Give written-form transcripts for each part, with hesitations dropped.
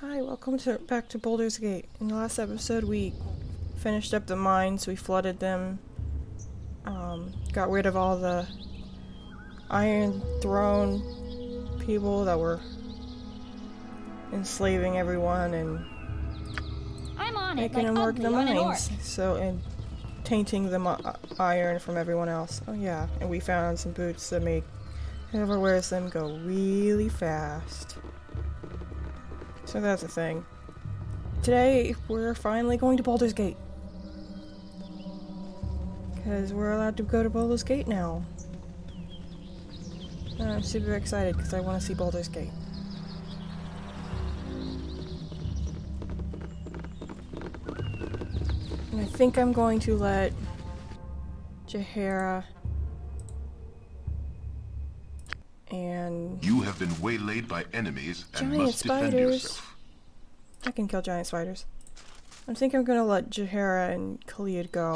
Hi, welcome back to Baldur's Gate. In the last episode, we finished up the mines, we flooded them, got rid of all the Iron Throne people that were enslaving everyone and I'm on it, making like them work the ugly on an orc. mines. And tainting the iron from everyone else. Oh yeah, and we found some boots that make whoever wears them go really fast. So that's the thing. Today, we're finally going to Baldur's Gate. Because we're allowed to go to Baldur's Gate now. And I'm super excited because I want to see Baldur's Gate. And I think I'm going to let Jaheira and... You have been waylaid by enemies and giant must defend spiders. yourself. I can kill giant spiders. I think I'm gonna let Jaheira and Khalid go.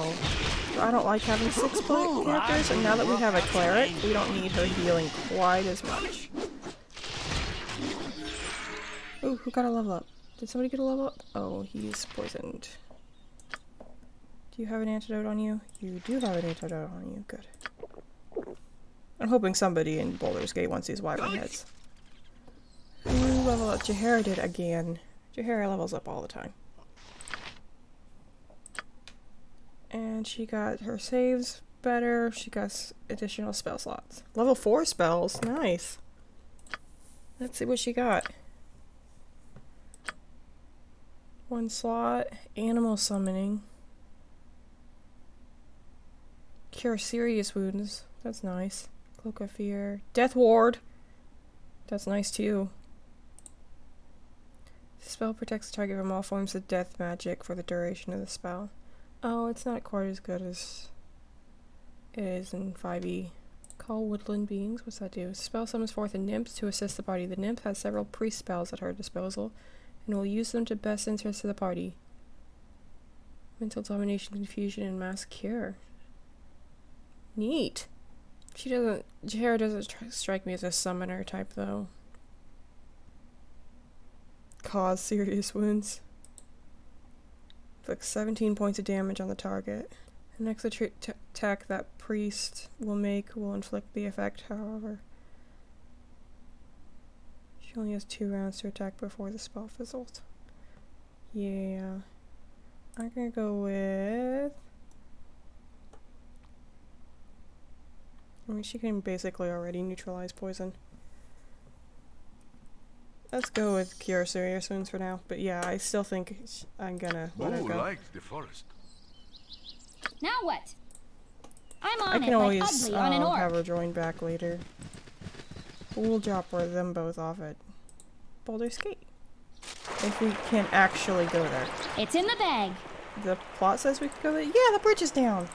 I don't like having 6 characters, and now that we have a cleric, we don't need her healing quite as much. Ooh, who got a level up? Did somebody get a level up? Oh, he's poisoned. Do you have an antidote on you? You do have an antidote on you. Good. I'm hoping somebody in Baldur's Gate wants these wyvern heads. Who leveled up? Jaheira did again. Jaheira levels up all the time. And she got her saves better. She got additional spell slots. Level 4 spells. Nice. Let's see what she got. 1 slot. Animal summoning. Cure serious wounds. That's nice. Cloak of Fear. Death Ward. That's nice too. The spell protects the target from all forms of death magic for the duration of the spell. Oh, it's not quite as good as it is in 5e. Call woodland beings. What's that do? The spell summons forth a nymph to assist the party. The nymph has several priest spells at her disposal and will use them to best interest of the party. Mental domination, confusion, and mass cure. Neat. Jaheira doesn't strike me as a summoner type though. Cause serious wounds. Inflicts 17 points of damage on the target. The next attack that priest will make will inflict the effect, however. She only has 2 rounds to attack before the spell fizzles. Yeah. I'm gonna go with... I mean, she can basically already neutralize poison. Let's go with Cure Serious Wounds for now. But yeah, I still think I'm gonna let her go. Like the forest. Now what? I'm I on can it, like always ugly on an orc. have her join back later. We'll drop them both off at Baldur's Gate. If we can actually go there. It's in the bag. The plot says we can go there. Yeah, the bridge is down.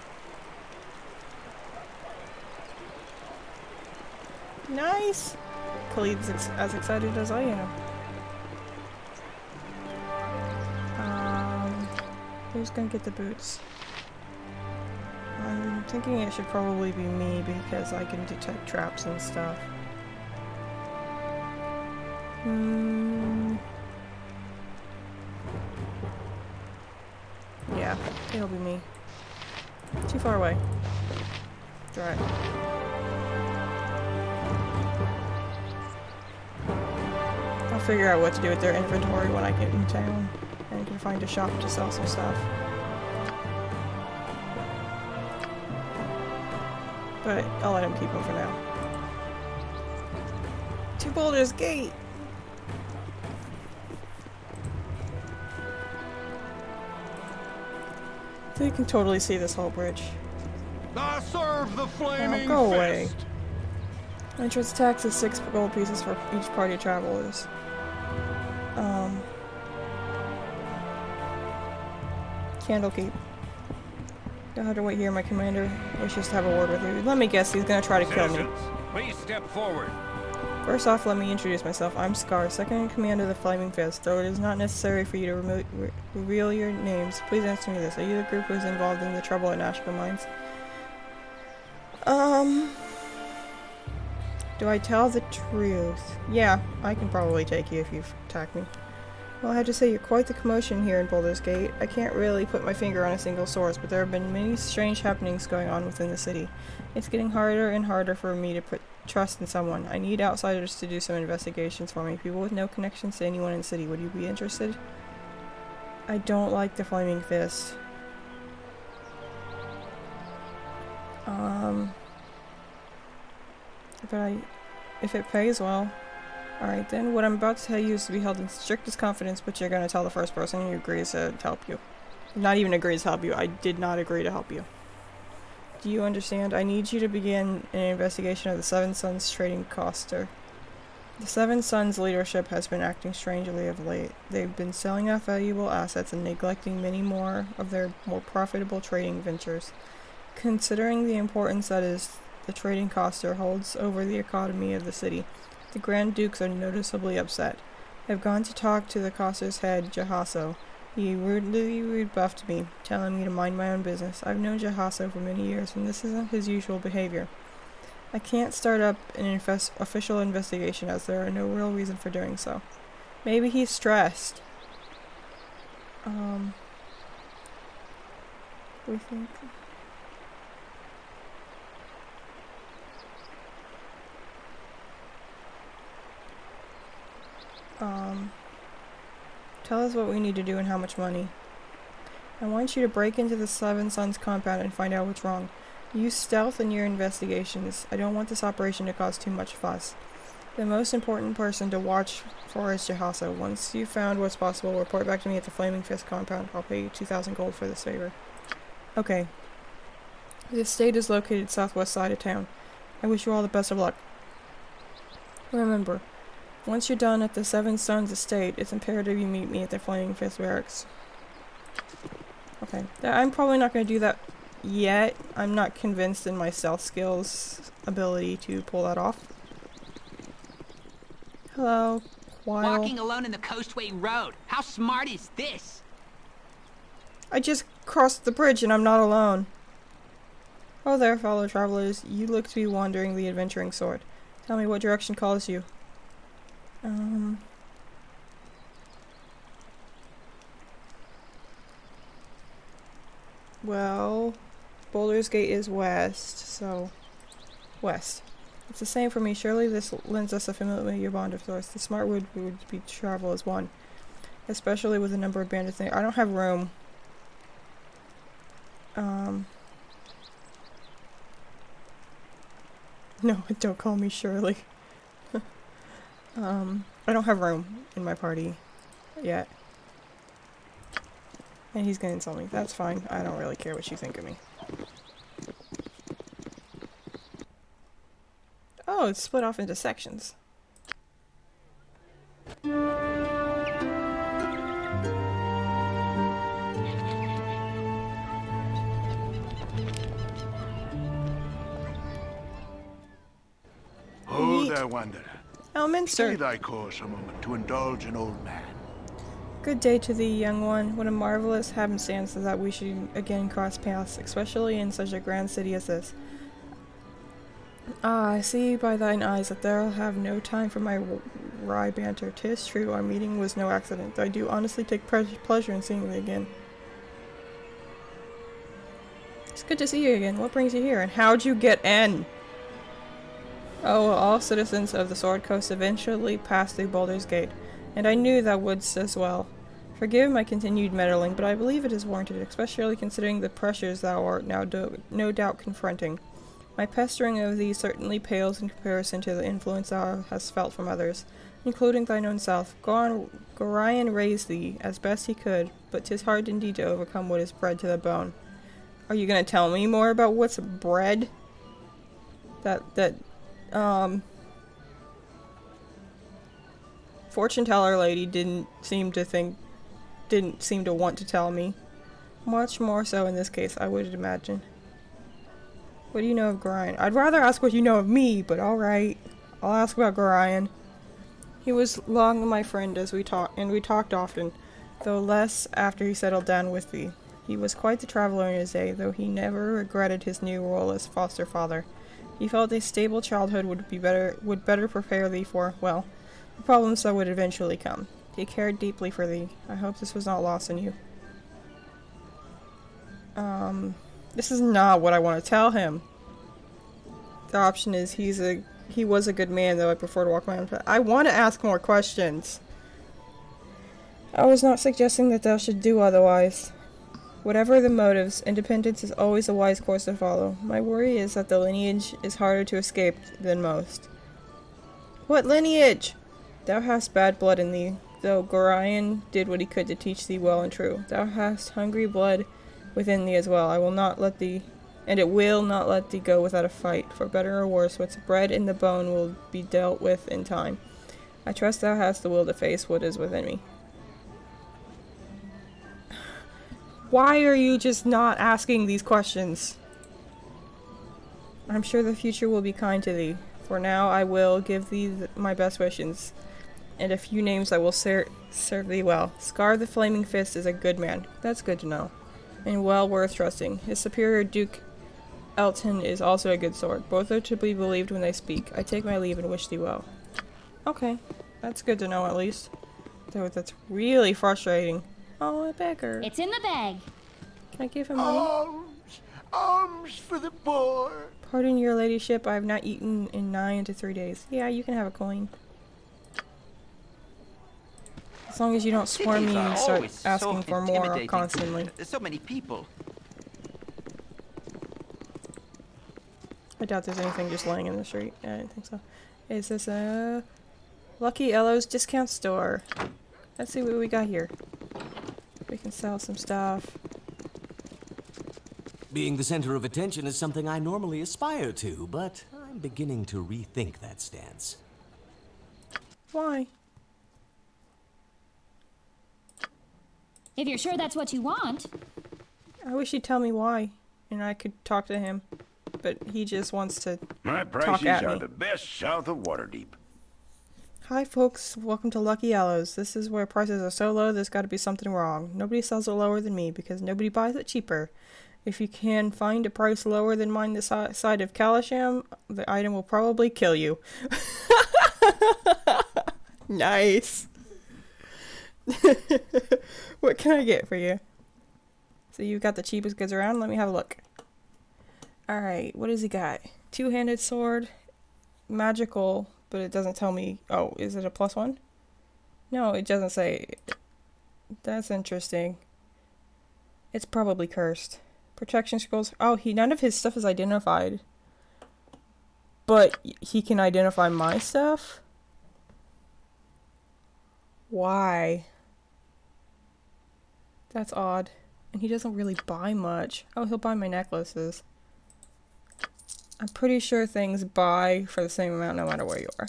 Nice! Khalid's as excited as I am. Who's gonna get the boots? I'm thinking it should probably be me because I can detect traps and stuff. Yeah, it'll be me. Too far away. Try it. I'll figure out what to do with their inventory when I get in town and can find a shop to sell some stuff. But I'll let him keep them for now. To Baldur's Gate! So you can totally see this whole bridge. I serve the flaming Go away. fist. Entrance tax is 6 gold pieces for each party of travelers. Candlekeep. You'll have to wait here. My commander wishes to have a word with you. Let me guess, he's gonna try to kill me. Citizens, please step forward. First off, let me introduce myself. I'm Scar, second in command of the Flaming Fist. Though it is not necessary for you to reveal your names, please answer me this. Are you the group who is involved in the trouble at National Mines? Do I tell the truth? Yeah, I can probably take you if you attack me. Well, I have to say you're quite the commotion here in Baldur's Gate. I can't really put my finger on a single source, but there have been many strange happenings going on within the city. It's getting harder and harder for me to put trust in someone. I need outsiders to do some investigations for me. People with no connections to anyone in the city. Would you be interested? I don't like the Flaming Fist. But if it pays well. Alright then, what I'm about to tell you is to be held in strictest confidence, but you're gonna tell the first person who agrees to help you. Not even agrees to help you, I did not agree to help you. Do you understand? I need you to begin an investigation of the Seven Sons trading coster. The Seven Sons leadership has been acting strangely of late. They've been selling off valuable assets and neglecting many more of their more profitable trading ventures. Considering the importance that is the trading coster holds over the economy of the city, the Grand Dukes are noticeably upset. I've gone to talk to the coster's head, Jahaso. He rudely rebuffed me, telling me to mind my own business. I've known Jahaso for many years, and this isn't his usual behavior. I can't start up an official investigation, as there are no real reason for doing so. Maybe he's stressed. We think... Tell us what we need to do and how much money. I want you to break into the Seven Sons compound and find out what's wrong. Use stealth in your investigations. I don't want this operation to cause too much fuss. The most important person to watch for is Jahaso. Once you've found what's possible, report back to me at the Flaming Fist compound. I'll pay you 2,000 gold for this favor. Okay. The estate is located southwest side of town. I wish you all the best of luck. Remember, once you're done at the Seven Sons estate, it's imperative you meet me at the Flaming Fist barracks. Okay. I'm probably not going to do that yet. I'm not convinced in my stealth skills ability to pull that off. Hello. Walking alone in the Coastway Road. How smart is this? I just crossed the bridge and I'm not alone. Oh there, fellow travelers. You look to be wandering the adventuring sort. Tell me what direction calls you. Well, Baldur's Gate is west, so west. It's the same for me. Surely this lends us a familiar bond of sorts. The smart would be to travel as one, especially with the number of bandits there. I don't have room. No, don't call me Shirley. I don't have room in my party yet. And he's gonna insult me. That's fine. I don't really care what you think of me. Oh, it's split off into sections. Oh, Neat. there, wanderer. Elminster. Stay thy course a moment to indulge an old man. Good day to thee, young one. What a marvelous happenstance that we should again cross paths, especially in such a grand city as this. Ah, I see by thine eyes that thou have no time for my wry banter. 'Tis true, our meeting was no accident, though I do honestly take pleasure in seeing thee again. It's good to see you again. What brings you here, and how'd you get in? Oh, well, all citizens of the Sword Coast eventually pass through Baldur's Gate, and I knew thou wouldst as well. Forgive my continued meddling, but I believe it is warranted, especially considering the pressures thou art now no doubt confronting. My pestering of thee certainly pales in comparison to the influence thou hast felt from others, including thine own self. Gorion raised thee as best he could, but 'tis hard indeed to overcome what is bred to the bone. Are you gonna tell me more about what's bred? Fortune teller lady didn't seem to want to tell me. Much more so in this case, I would imagine. What do you know of Gorion? I'd rather ask what you know of me, but alright. I'll ask about Gorion. He was long my friend as we talked often, though less after he settled down with thee. He was quite the traveler in his day, though he never regretted his new role as foster father. He felt a stable childhood would better prepare thee for, well, the problems that would eventually come. He cared deeply for thee. I hope this was not lost on you. This is not what I want to tell him. The option is he was a good man, though I prefer to walk my own path. I want to ask more questions. I was not suggesting that thou should do otherwise. Whatever the motives, independence is always a wise course to follow. My worry is that the lineage is harder to escape than most. What lineage? Thou hast bad blood in thee, though Gorion did what he could to teach thee well and true. Thou hast hungry blood within thee as well. I will not let thee, and it will not let thee go without a fight. For better or worse, what's bred in the bone will be dealt with in time. I trust thou hast the will to face what is within me. Why are you just not asking these questions? I'm sure the future will be kind to thee. For now I will give thee my best wishes, and a few names I will serve thee well. Scar the Flaming Fist is a good man. That's good to know. And well worth trusting. His superior Duke Elton is also a good sword. Both are to be believed when they speak. I take my leave and wish thee well. Okay. That's good to know at least. Though that's really frustrating. Oh, a beggar. It's in the bag. Can I give him money? Alms! Alms for the poor! Pardon your ladyship, I have not eaten in 9 to 3 days. Yeah, you can have a coin. As long as you don't swarm me and start asking for more constantly. So many people. I doubt there's anything just laying in the street. I don't think so. Is this a Lucky Elo's discount store? Let's see what we got here. We can sell some stuff. Being the center of attention is something I normally aspire to, but I'm beginning to rethink that stance. Why? If you're sure that's what you want. I wish he'd tell me why, and I could talk to him. But he just wants to My talk prices at are me. the best south of Waterdeep. Hi folks, welcome to Lucky Elo's. This is where prices are so low there's gotta be something wrong. Nobody sells it lower than me because nobody buys it cheaper. If you can find a price lower than mine this side of Kalasham, the item will probably kill you. Nice. What can I get for you? So you've got the cheapest goods around? Let me have a look. Alright, what does he got? Two-handed sword. Magical, but it doesn't tell me... Oh, is it a +1? No, it doesn't say. That's interesting. It's probably cursed. Protection scrolls. Oh, none of his stuff is identified. But he can identify my stuff? Why? That's odd. And he doesn't really buy much. Oh, he'll buy my necklaces. I'm pretty sure things buy for the same amount no matter where you are.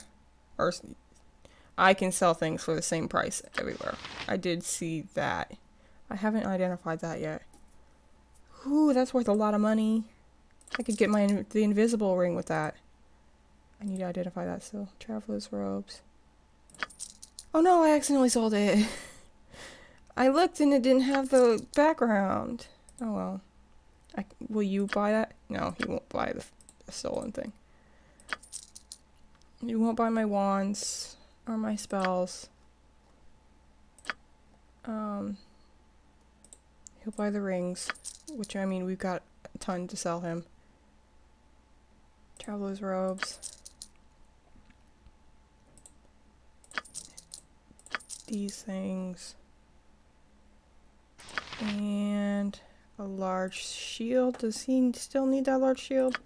Or I can sell things for the same price everywhere. I did see that. I haven't identified that yet. Ooh, that's worth a lot of money. I could get the invisible ring with that. I need to identify that still. Traveler's robes. Oh no, I accidentally sold it. I looked and it didn't have the background. Oh well. Will you buy that? No, he won't buy the stolen thing. You won't buy my wands or my spells. He'll buy the rings, which I mean we've got a ton to sell him. Traveler's robes. These things. And a large shield. Does he still need that large shield?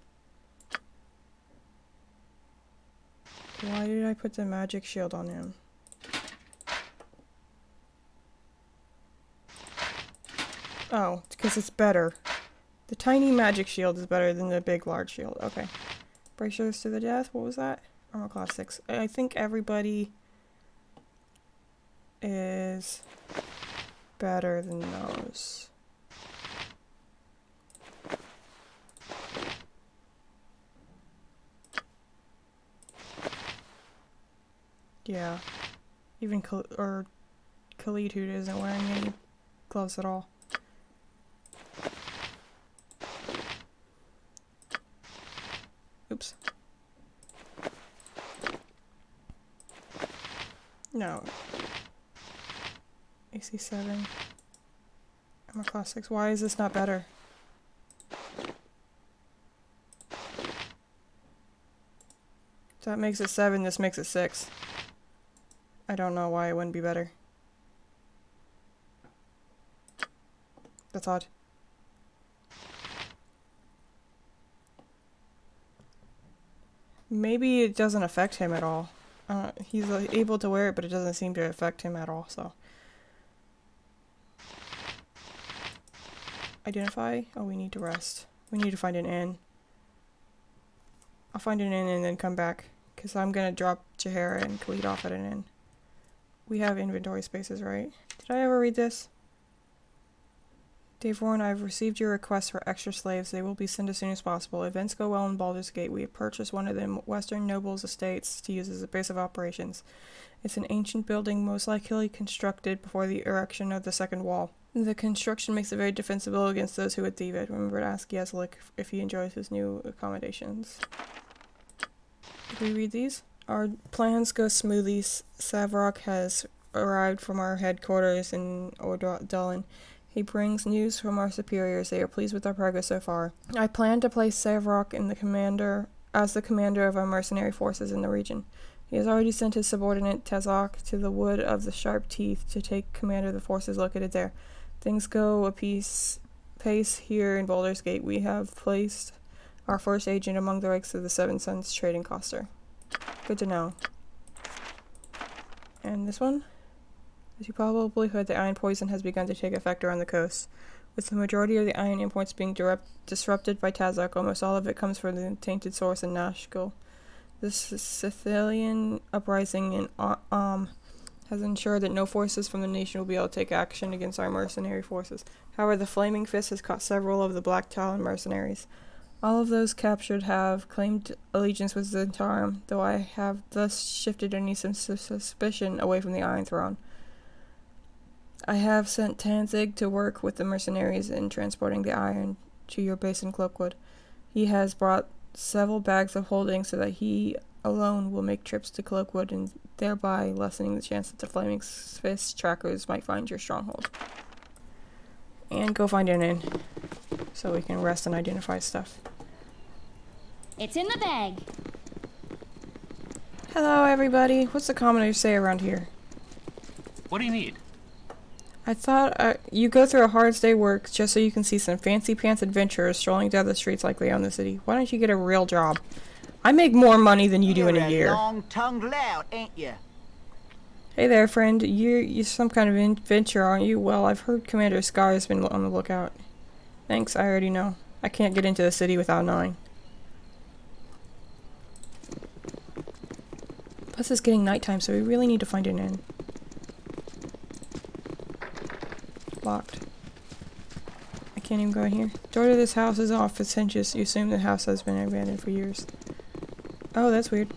Why did I put the magic shield on him? Oh, because it's better. The tiny magic shield is better than the big large shield. Okay. Bracers to the death. What was that? Armor class 6. I think everybody is better than those. Yeah. Even Khalid, who isn't wearing any gloves at all. Oops. No. AC 7. Armor class 6. Why is this not better? That makes it 7, this makes it 6. I don't know why it wouldn't be better. That's odd. Maybe it doesn't affect him at all. He's able to wear it, but it doesn't seem to affect him at all, so. Identify? Oh, we need to rest. We need to find an inn. I'll find an inn and then come back, because I'm going to drop Jahara and Khalid off at an inn. We have inventory spaces, right? Did I ever read this? Dave Warren, I've received your request for extra slaves. They will be sent as soon as possible. Events go well in Baldur's Gate. We have purchased one of the Western Nobles' estates to use as a base of operations. It's an ancient building, most likely constructed before the erection of the second wall. The construction makes it very defensible against those who would thieve it. Remember to ask Yeslik if he enjoys his new accommodations. Did we read these? Our plans go smoothly. Savrok has arrived from our headquarters in Ordulin. He brings news from our superiors. They are pleased with our progress so far. I plan to place Savrok as the commander of our mercenary forces in the region. He has already sent his subordinate Tezok to the Wood of the Sharp Teeth to take command of the forces located there. Things go pace here in Baldur's Gate. We have placed our first agent among the ranks of the Seven Sons trading coster. Good to know. And this one? As you probably heard, the iron poison has begun to take effect around the coast. With the majority of the iron imports being disrupted by Tazak, almost all of it comes from the tainted source in Nashkel. The Sicilian uprising in has ensured that no forces from the nation will be able to take action against our mercenary forces. However, the Flaming Fist has caught several of the Black Talon mercenaries. All of those captured have claimed allegiance with Zentarum, though I have thus shifted any suspicion away from the Iron Throne. I have sent Tanzig to work with the mercenaries in transporting the iron to your base in Cloakwood. He has brought several bags of holding so that he alone will make trips to Cloakwood and thereby lessening the chance that the Flaming Fist trackers might find your stronghold. And go find an inn so we can rest and identify stuff. It's in the bag. Hello everybody, what's the commoners say around here? What do you need? I thought you go through a hard day's work just so you can see some fancy pants adventurers strolling down the streets like they own the city. Why don't you get a real job? I make more money than you do in a year. You're a long-tongued lout, ain't you? Hey there, friend. You're some kind of adventurer, aren't you? Well, I've heard Commander Scar has been on the lookout. Thanks, I already know. I can't get into the city without knowing. Plus, it's getting nighttime, so we really need to find an inn. Locked. I can't even go in here. Door to this house is off its hinges. You assume the house has been abandoned for years. Oh, that's weird.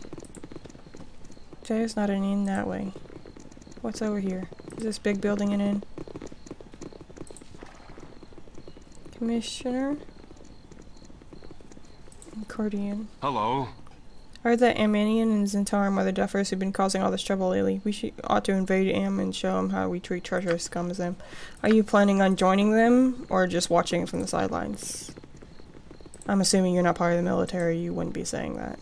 There's not an inn that way. What's over here? Is this big building an inn? Commissioner? Accordion. Hello. Are the Ammanian and Zentarum are the duffers who've been causing all this trouble lately? We ought to invade Am and show them how we treat treacherous scum as them. Are you planning on joining them, or just watching from the sidelines? I'm assuming you're not part of the military, you wouldn't be saying that.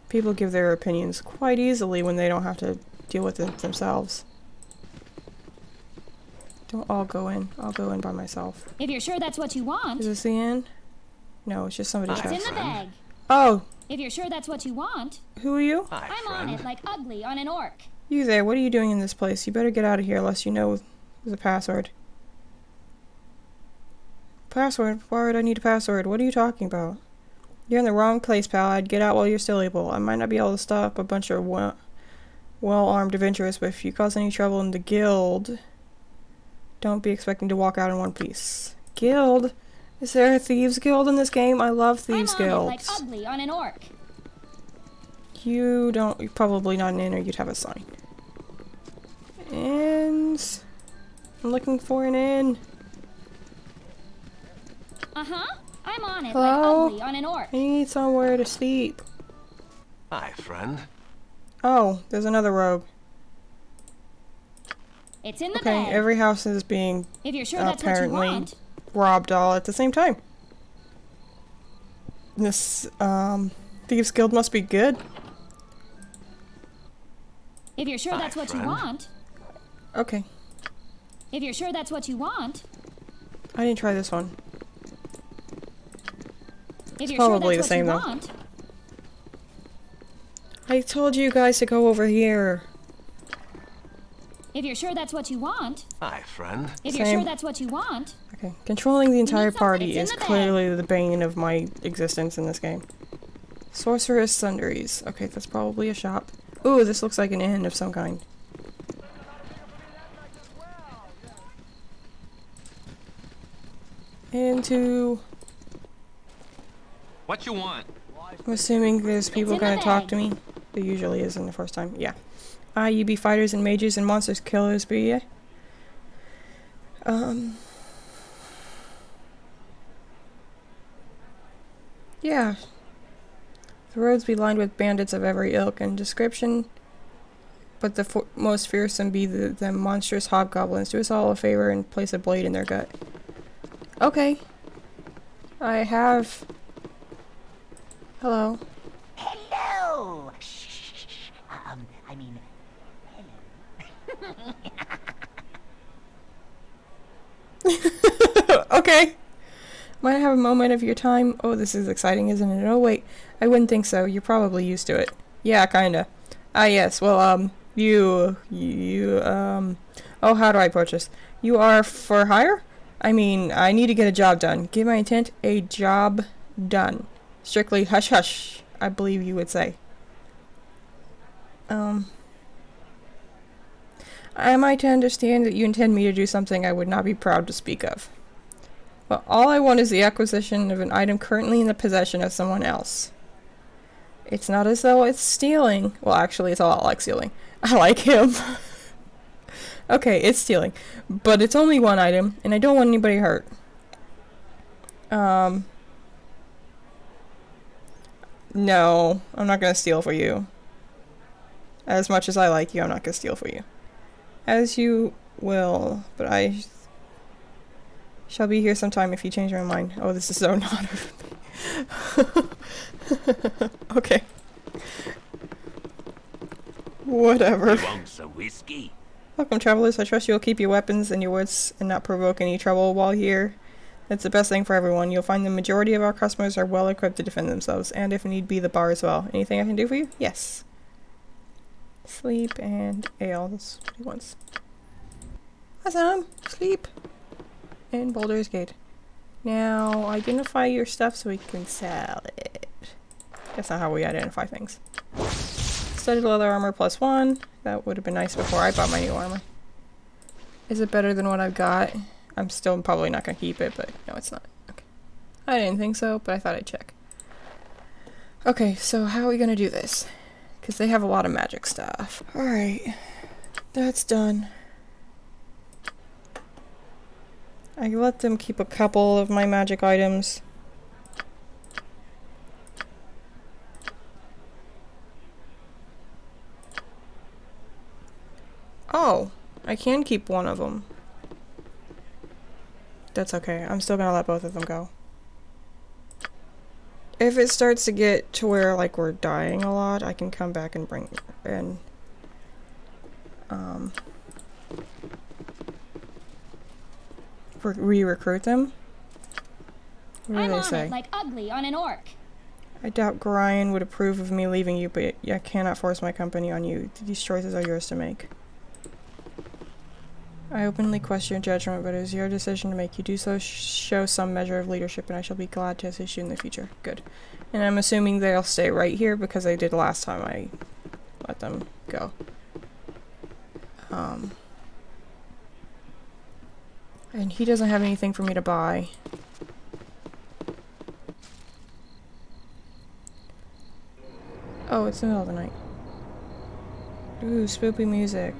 People give their opinions quite easily when they don't have to deal with it themselves. Don't all go in. I'll go in by myself. If you're sure that's what you want. Is this the inn? No, it's just somebody's It's house. in the bag. Oh! If you're sure that's what you want. Who are you? Hi, I'm friend. on it like ugly on an orc. You there, what are you doing in this place? You better get out of here unless you know the password. Password? Why would I need a password? What are you talking about? You're in the wrong place, pal. I'd get out while you're still able. I might not be able to stop a bunch of well-armed adventurers, but if you cause any trouble in the guild, don't be expecting to walk out in one piece. Guild? Is there a thieves guild in this game? I love thieves I'm on guilds. it like ugly on an orc. You're probably not an inn, or you'd have a sign. Inns. I'm looking for an inn. Uh-huh. I'm on it Hello? like ugly on an orc. I need somewhere to sleep. Hi, friend. Oh, there's another rogue. It's in the Okay, bag. every house is being If you're sure that's what you apparently want. robbed all at the same time. This, Thieves Guild must be good. If you're sure Hi, that's what you friend. want. Okay, If you're sure that's what you want. I didn't try this one. If you're probably sure the that's same, what though. you want. I told you guys to go over here. If you're sure that's what you want. Hi, friend. If you're Same. sure that's what you want. Okay, controlling the entire something. party It's in is the bag. clearly the bane of my existence in this game. Sorceress Sundries. Okay, that's probably a shop. Ooh, this looks like an inn of some kind. Into... What you want? I'm assuming there's people in the gonna talk bag. to me. There usually is in the first time. Yeah. You be fighters and mages and monsters killers, be ya? Yeah. The roads be lined with bandits of every ilk and description, but the most fearsome be the monstrous hobgoblins. Do us all a favor and place a blade in their gut. Okay. I have... Hello. Hello. Shh. I mean, Okay. Might I have a moment of your time? Oh, this is exciting, isn't it? Oh, wait. I wouldn't think so. You're probably used to it. Yeah, kinda. Ah, yes. Well, oh, how do I approach this? You are for hire? I mean, I need to get a job done. Give my intent, a job done. Strictly hush hush, I believe you would say. Am I to understand that you intend me to do something I would not be proud to speak of? Well, all I want is the acquisition of an item currently in the possession of someone else. It's not as though it's stealing. Well, actually, it's a lot like stealing. I like him. Okay, it's stealing. But it's only one item, and I don't want anybody hurt. No, I'm not gonna steal for you. As much as I like you, I'm not gonna steal for you. As you will, but I shall be here sometime if you change my mind. Oh, this is so not okay. Whatever. You want some whiskey? Welcome, travelers. I trust you will keep your weapons and your wits and not provoke any trouble while here. That's the best thing for everyone. You'll find the majority of our customers are well equipped to defend themselves, and if need be, the bar as well. Anything I can do for you? Yes. Sleep and ale. That's what he wants. Awesome. Sleep. And Baldur's Gate. Now, identify your stuff so we can sell it. That's not how we identify things. Studded leather armor +1. That would have been nice before I bought my new armor. Is it better than what I've got? I'm still probably not going to keep it, but no, it's not. Okay. I didn't think so, but I thought I'd check. Okay, so how are we going to do this? Because they have a lot of magic stuff. Alright. That's done. I let them keep a couple of my magic items. Oh, I can keep one of them. That's okay. I'm still gonna let both of them go. If it starts to get to where, like, we're dying a lot, I can come back and bring... and... re-recruit them? What do I'm they on say? it like ugly on an orc. I doubt Gorion would approve of me leaving you, but I cannot force my company on you. These choices are yours to make. I openly question your judgment, but it is your decision to make. You do so show some measure of leadership, and I shall be glad to assist you in the future. Good. And I'm assuming they'll stay right here, because they did last time I let them go. And he doesn't have anything for me to buy. Oh, it's the middle of the night. Ooh, spoopy music.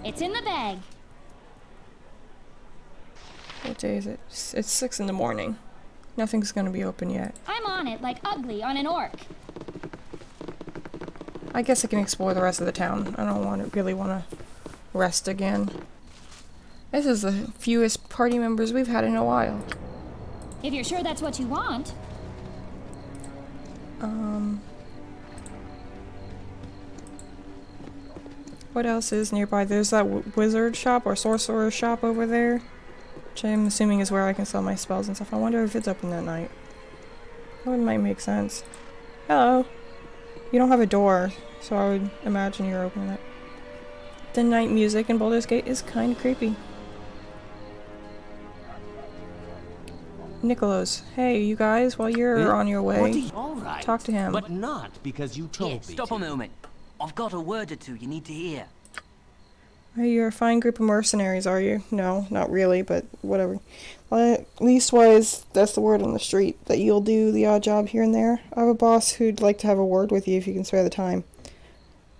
It's in the bag. What day is it? It's 6 in the morning. Nothing's gonna be open yet. I'm on it like ugly on an orc. I guess I can explore the rest of the town. I don't really want to rest again. This is the fewest party members we've had in a while. If you're sure that's what you want. What else is nearby? There's that wizard shop or sorcerer shop over there, which I'm assuming is where I can sell my spells and stuff. I wonder if it's open that night. That might make sense. Hello. You don't have a door, so I would imagine you're opening it. The night music in Baldur's Gate is kind of creepy. Nicholas, hey, you guys, while you're on your way, All right. talk to him. But not because you told Here, me stop to. a moment. I've got a word or two you need to hear. Hey, you're a fine group of mercenaries, are you? No, not really, but whatever. Leastwise, that's the word on the street, that you'll do the odd job here and there. I have a boss who'd like to have a word with you if you can spare the time.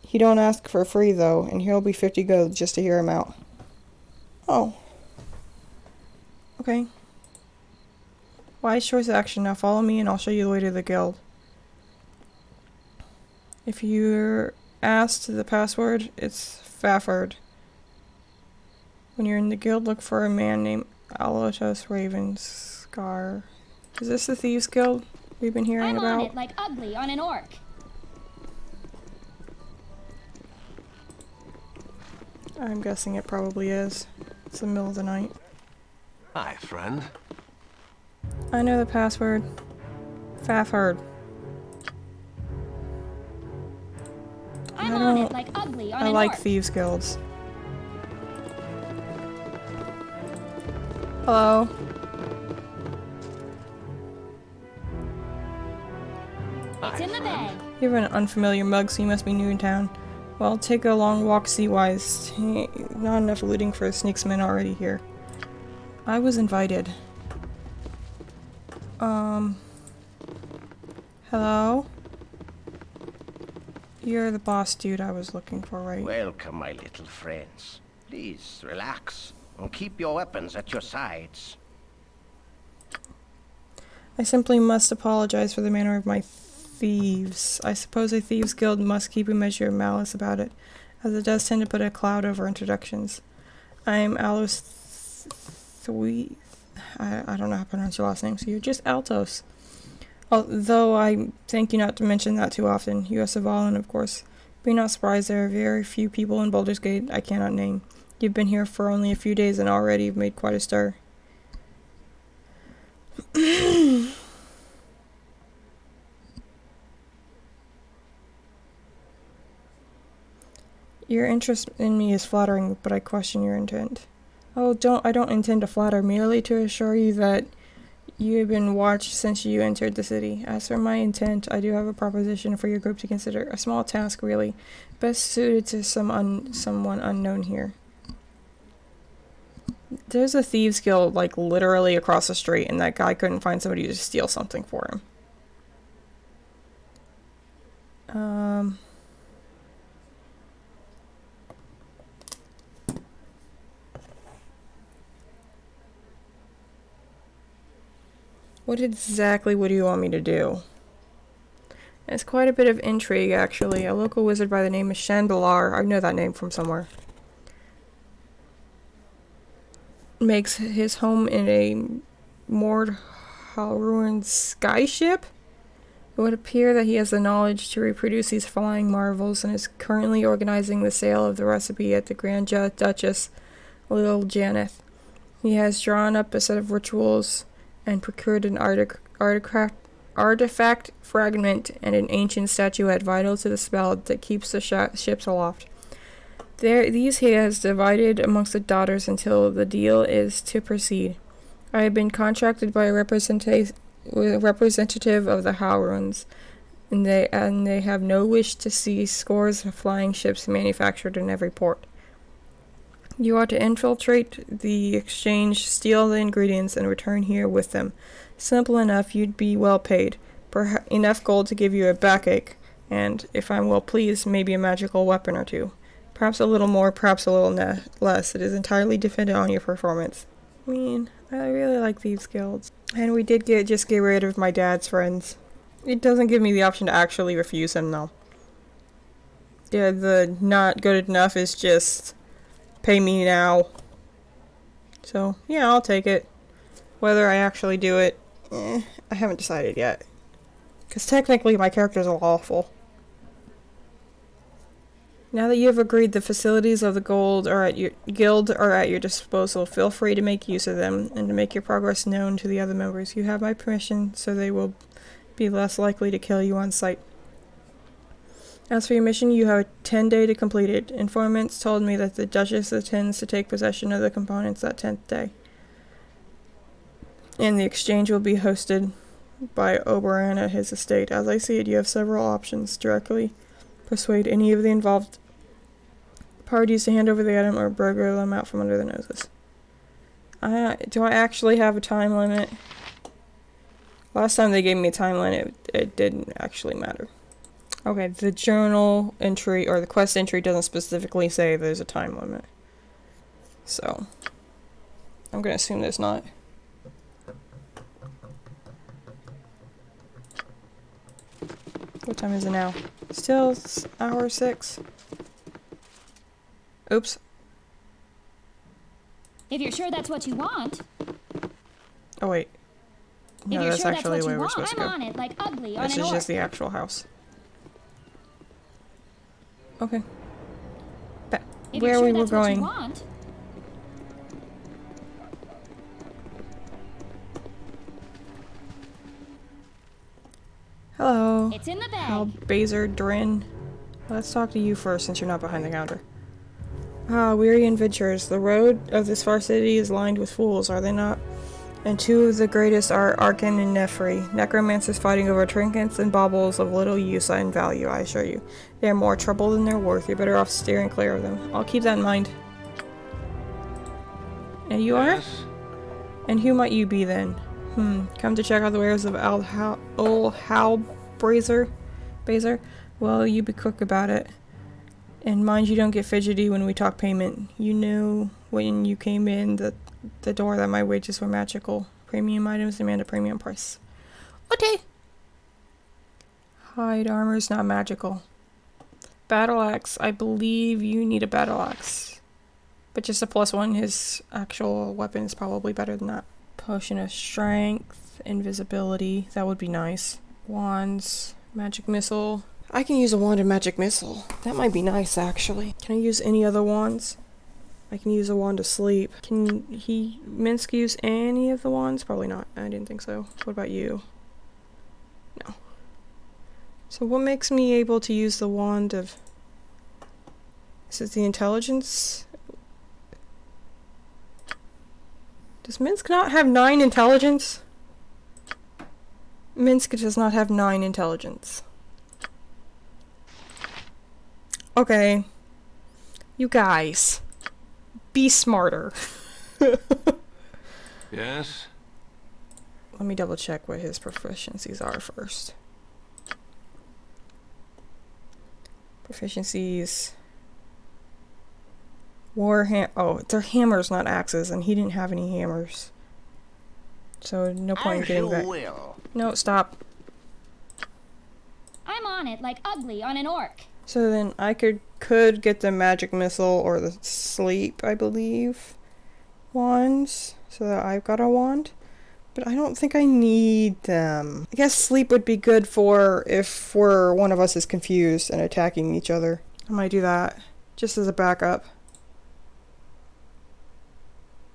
He don't ask for free, though, and here'll be 50 gold just to hear him out. Oh. Okay. Wise choice of action. Now follow me and I'll show you the way to the guild. If you're asked the password, it's Fafford. When you're in the guild, look for a man named Alotos Ravenscar. Is this the Thieves Guild we've been hearing I'm about? on it like ugly on an orc. I'm guessing it probably is. It's the middle of the night. Hi, friend. I know the password. Fafford. I'm I on don't- it like ugly on I an like orc. Thieves Guilds. Hello. It's in the bag. You have an unfamiliar mug, so you must be new in town. Well, take a long walk sea-wise. Not enough looting for a sneaksman already here. I was invited. Hello? You're the boss dude I was looking for, right? Welcome, my little friends. Please, relax, and keep your weapons at your sides. I simply must apologize for the manner of my thieves. I suppose a thieves guild must keep a measure of malice about it, as it does tend to put a cloud over introductions. I'm Alos I don't know how to pronounce your last name, so you're just Altos. Although I thank you not to mention that too often. U.S. Avalon, of course. Be not surprised, there are very few people in Baldur's Gate I cannot name. You've been here for only a few days and already you've made quite a stir. Your interest in me is flattering, but I question your intent. Oh, I don't intend to flatter, merely to assure you that you have been watched since you entered the city. As for my intent, I do have a proposition for your group to consider. A small task, really, best suited to someone unknown here. There's a thieves guild, like, literally across the street, and that guy couldn't find somebody to steal something for him. What exactly would you want me to do? It's quite a bit of intrigue, actually. A local wizard by the name of Shanbalar, I know that name from somewhere, makes his home in a moored Halruan skyship. It would appear that he has the knowledge to reproduce these flying marvels and is currently organizing the sale of the recipe at the Grand Duchess Lil Janeth. He has drawn up a set of rituals and procured an artifact fragment and an ancient statuette vital to the spell that keeps the ships aloft. These he has divided amongst the daughters until the deal is to proceed. I have been contracted by a representative of the Halruans, and they have no wish to see scores of flying ships manufactured in every port. You are to infiltrate the exchange, steal the ingredients, and return here with them. Simple enough, you'd be well paid. Enough gold to give you a backache, and, if I'm well pleased, maybe a magical weapon or two. Perhaps a little more, perhaps a little less. It is entirely dependent on your performance. I mean, I really like thieves guilds. And we did just get rid of my dad's friends. It doesn't give me the option to actually refuse him, though. Yeah, the not good enough is just pay me now. So, yeah, I'll take it. Whether I actually do it, I haven't decided yet. Because technically my character's lawful. Now that you have agreed the facilities of the guild are at your disposal, feel free to make use of them and to make your progress known to the other members. You have my permission, so they will be less likely to kill you on sight. As for your mission, you have a 10-day to complete it. Informants told me that the Duchess intends to take possession of the components that 10th day. And the exchange will be hosted by Oberon at his estate. As I see it, you have several options. Directly persuade any of the involved parties to hand over the item or burgle them out from under their noses. Do I actually have a time limit? Last time they gave me a time limit, it didn't actually matter. Okay, the journal entry, or the quest entry, doesn't specifically say there's a time limit. So, I'm gonna assume there's not. What time is it now? Still hour 6. Oops. If you're sure that's what you want. Oh wait. No, that's actually the way we're supposed to go. I'm on it, like ugly on This an is orc. just the actual house. Okay. If Where you're we sure were that's what you going. want. Hello. It's in the bag. Baldur, Drin. Let's talk to you first since you're not behind the counter. Ah, weary adventurers. The road of this far city is lined with fools, are they not? And two of the greatest are Arkan and Nefri, necromancers fighting over trinkets and baubles of little use and value, I assure you. They are more trouble than they're worth. You're better off steering clear of them. I'll keep that in mind. And you are? Yes? And who might you be then? Come to check out the wares of Ol Halbrazer? Well, you be quick about it. And mind you don't get fidgety when we talk payment. You knew when you came in the door that my wages were magical. Premium items demand a premium price. Okay. Hide armor's not magical. Battle axe. I believe you need a battle axe. But just a +1, his actual weapon is probably better than that. Potion of strength, invisibility. That would be nice. Wands, magic missile. I can use a wand of magic missile. That might be nice, actually. Can I use any other wands? I can use a wand of sleep. Can Minsk use any of the wands? Probably not. I didn't think so. What about you? No. So what makes me able to use the wand of... Is it the intelligence? Does Minsk not have 9 intelligence? Minsk does not have 9 intelligence. Okay. You guys. Be smarter. Yes? Let me double check what his proficiencies are first. Proficiencies. Oh, they're hammers, not axes, and he didn't have any hammers. So no point in As getting you back. will. No, stop. I'm on it, like ugly on an orc. So then I could get the magic missile or the sleep, I believe, wands, so that I've got a wand. But I don't think I need them. I guess sleep would be good for if one of us is confused and attacking each other. I might do that, just as a backup.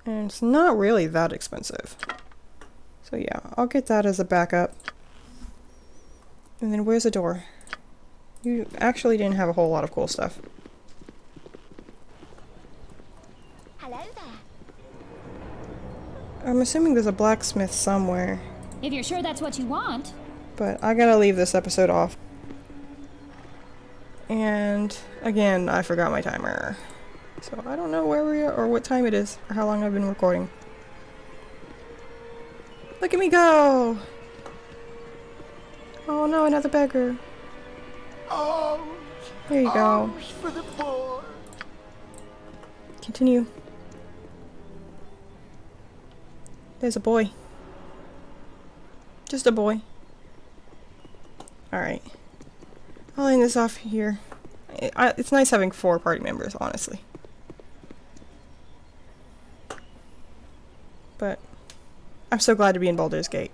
And it's not really that expensive. So yeah, I'll get that as a backup. And then where's the door? You actually didn't have a whole lot of cool stuff. Hello there. I'm assuming there's a blacksmith somewhere. If you're sure that's what you want. But I gotta leave this episode off. And again, I forgot my timer. So I don't know where we are or what time it is or how long I've been recording. Look at me go! Oh no, another beggar. Oh, There you go. for the poor. Continue. There's a boy. Just a boy. Alright. I'll end this off here. It's nice having 4 party members, honestly. but I'm so glad to be in Baldur's Gate.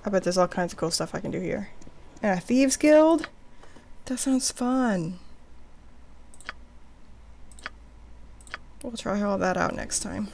I bet there's all kinds of cool stuff I can do here. And a Thieves Guild? That sounds fun. We'll try all that out next time.